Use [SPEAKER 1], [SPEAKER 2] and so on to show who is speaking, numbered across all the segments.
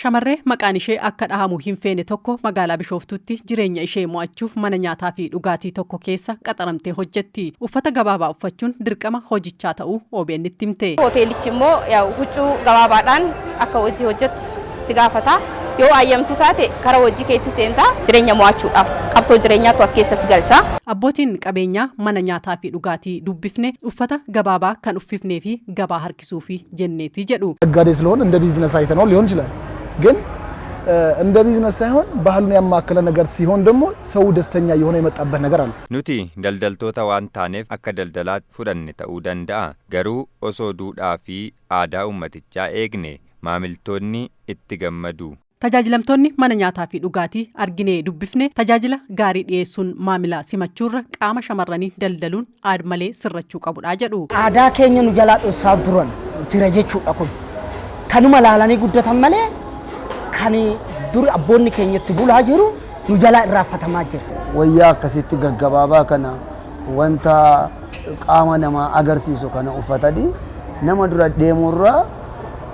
[SPEAKER 1] Shamarree maqaan ishee akka dhahamu hin feene tokko magaalaa Bishooftuutti jireenya ishee mo'achuuf mana nyaataa fi dhugaatii tokko keessa qaxaramtee hojjetti. Uffata gabaabaa uffachuun dirqama hojichaa ta'uu OBN itti himte.
[SPEAKER 2] Hoteelichi immoo huccuu gabaabaadhaan akka hojii hojjettu si gaafata. Yoo ayyamtu taate karaa hojii keetti seentaa jireenya mo'achuudhaaf qabsoo jireenyaatu as keessa si galcha.
[SPEAKER 1] Abbootiin qabeenyaa mana nyaataa fi dhugaatii dubbifne uffata gabaabaa kan uffifnee fi gabaa harkisuu fi jenneeti jedhu.
[SPEAKER 3] ነጋዴ ስለሆነ እንደ ቢዝነስ አይተነው ሊሆን ይችላል ግን እንደ ቢዝነስ ሳይሆን ባህሉን ያማከለ ነገር ሲሆን ደግሞ ሰው ደስተኛ የሆነ የመጣበት ነገር አለ።
[SPEAKER 4] ኑቲ ደልደልቶታ ዋን ታኔፍ አከ ደልደላት ፉደን ተኡ ደንዳአ ገሩ ኦሶ ዱዳ ፊ አዳ ኡመቲቻ ኤግኔ ማሚልቶኒ ኢትገመዱ
[SPEAKER 1] Tajaajilamtoonni mana nyaataa fi dhugaatii arginee dubbifne tajaajila gaarii dhiyeessuun maamila simachuurra qaama shamarranii daldaluun malee sirrachuu qabudha jedhu.
[SPEAKER 5] Aadaa keenya nu jalaa dhoksaa turan jira jechuudha kun. Kanuma laalanii guddatan malee kan dur abboonni keenyatti bulaa jiru nu jalaa irraanfatamaa jira.
[SPEAKER 6] Wayyaa akkasitti gaggabaabaa kana wanta qaama namaa agarsiisu kana uffatanii nama dura deemurraa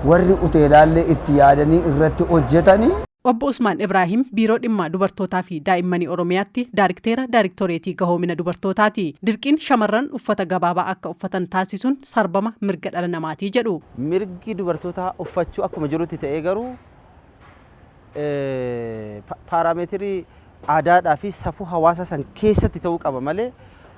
[SPEAKER 6] warri uteelaalee itti yaadanii irratti hojjetanii.
[SPEAKER 1] Obbo Usmaan Ibrahim biiroo dhimma dubartootaa fi daa'immanii Oromiyaatti daariktoreetii gahoomina dubartootaati. Dirqiin shamarran uffata gabaabaa akka uffatan taasisuun sarbama mirga dhala namaatii jedhu.
[SPEAKER 7] Mirgi dubartootaa uffachuu akkuma jirutti ta'ee garuu paaraameetirii aadaadhaa fi safuu hawaasa san keessatti ta'uu qaba malee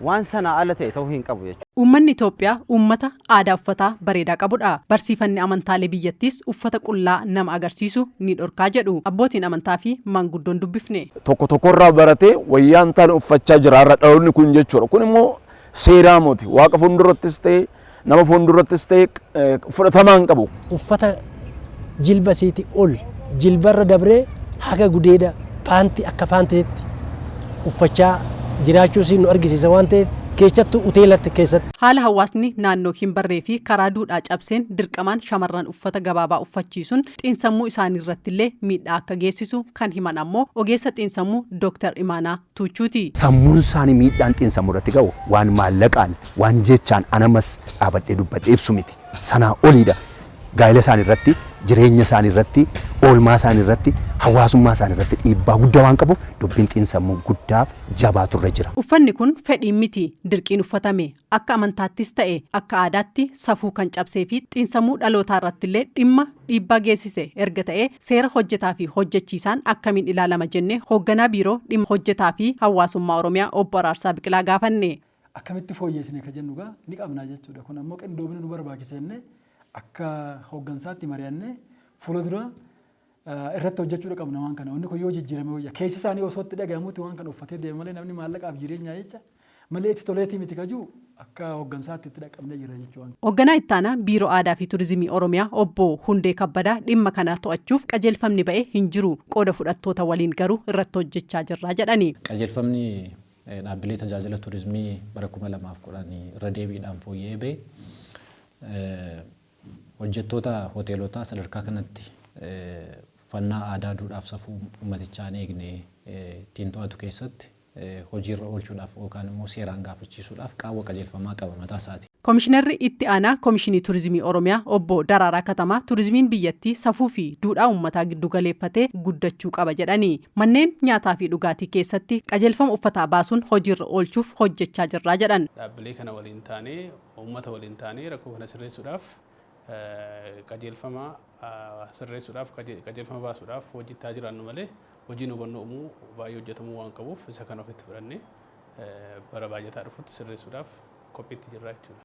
[SPEAKER 7] waan sana ala ta'e ta'uu hin qabu jechuudha.
[SPEAKER 1] Uummanni Itoophiyaa uummata aadaa uffataa bareedaa qabudha. Barsiifanni amantaalee biyyattiis uffata qullaa nama agarsiisu ni dhorkaa jedhu. Abbootiin amantaa fi maanguddoon dubbifne.
[SPEAKER 8] Tokkorraa baratee wayyaan ta'an uffachaa jira har'a dhaloonni kun jechuudha. Kun immoo seeraa miti. Waaqa fuuldurattis ta'e nama fuuldurattis ta'e fudhatamaan qabu.
[SPEAKER 5] Uffata jilba siiti ol jilbarra dabree haga gudeeda paantii akka paantiitti uffachaa jiraachuu siin nu argisiisa waan ta'eef keessattuu hoteelatti keessatti.
[SPEAKER 1] Haala hawaasni naannoo hin barree fi karaa duudhaa cabseen dirqamaan shamarran uffata gabaabaa uffachiisuun xiinsammuu isaanii irratti illee miidhaa akka geessisu kan himan ammoo ogeessa xiinsammuu Dr. Imaanaa Tuuchuuti.
[SPEAKER 9] Sammuun isaanii miidhaan xiinsammuu irratti ga'u waan maallaqaan waan jechaan anamas dhaabadhee dubbadhee ibsu miti. Sanaa oliidha. Gaa'ela isaanii irratti jireenya isaanii irratti oolmaa isaanii irratti hawaasummaa isaanii irratti dhiibbaa guddaa waan qabuuf dubbiin xiinsammuu guddaaf jabaatu irra jira.
[SPEAKER 1] Uffanni kun fedhiin miti dirqiin uffatame akka amantaattis ta'e akka aadaatti safuu kan cabsee fi xiinsammuu dhalootaa irratti illee dhimma dhiibbaa geessise erga ta'e seera hojjetaa fi hojjechiisaan akkamiin ilaalama jennee hoogganaa biiroo dhimma hojjetaa fi hawaasummaa Oromiyaa obbo Araarsaa Biqilaa gaafanne.
[SPEAKER 10] Akkamitti fooyyessine ka jennugaa ni qabnaa jechuudha. Kun ammoo qindoomina nu barbaachisenne akka hooggansaatti mari'annee fuuldura irratti hojjechuudha qabna waan kana. Wanni kun yoo jijjiirame wayya keessi isaanii osoo itti dhagahamutti waan kana uffatee deema malee namni maallaqaaf jireenyaa jecha malee itti toleetii miti kajuu akka hooggansaatti itti dhaqamnee jira jechuudha.
[SPEAKER 1] Hoogganaa ittaanaa biiroo aadaa fi turizimii Oromiyaa obbo Hundee Kabbadaa dhimma kana to'achuuf qajeelfamni ba'e hin jiru qooda fudhattoota waliin garuu irratti hojjechaa jirra jedhani.
[SPEAKER 11] Qajeelfamni dhaabbilee tajaajila turizimii bara 2010 irra deebiidhaan fooyya'ee ba'e hojjettoota hoteelotaa sadarkaa kanatti uffannaa aadaa duudhaaf safuu uummatichaa eegne ittiin to'atu keessatti hojiirra oolchuudhaaf yookaan immoo seeraan gaafachiisuudhaaf qaawwa qajeelfamaa qaba mataa isaati.
[SPEAKER 1] Komishinarri itti aanaa Komishinii Turizimii Oromiyaa obbo Daraaraa Katamaa turizimiin biyyattii safuu fi duudhaa uummataa giddu galeeffatee guddachuu qaba jedhanii manneen nyaataa fi dhugaatii keessatti qajeelfama uffataa baasuun hojiirra oolchuuf hojjechaa jirraa jedhan.
[SPEAKER 12] Dhaabbilee kana waliin taanee uummata waliin taanee rakkoo kana sirreessuudhaaf qajeelfama sirreessuudhaaf qajeelfama baasuudhaaf hojjechaa jiraannu malee hojiin hubannoo uumuu baay'ee hojjetamuu waan qabuuf isa kana ofitti fudhannee bara baay'ataa dhufutti sirreessuudhaaf qophiitti jirra jechuudha.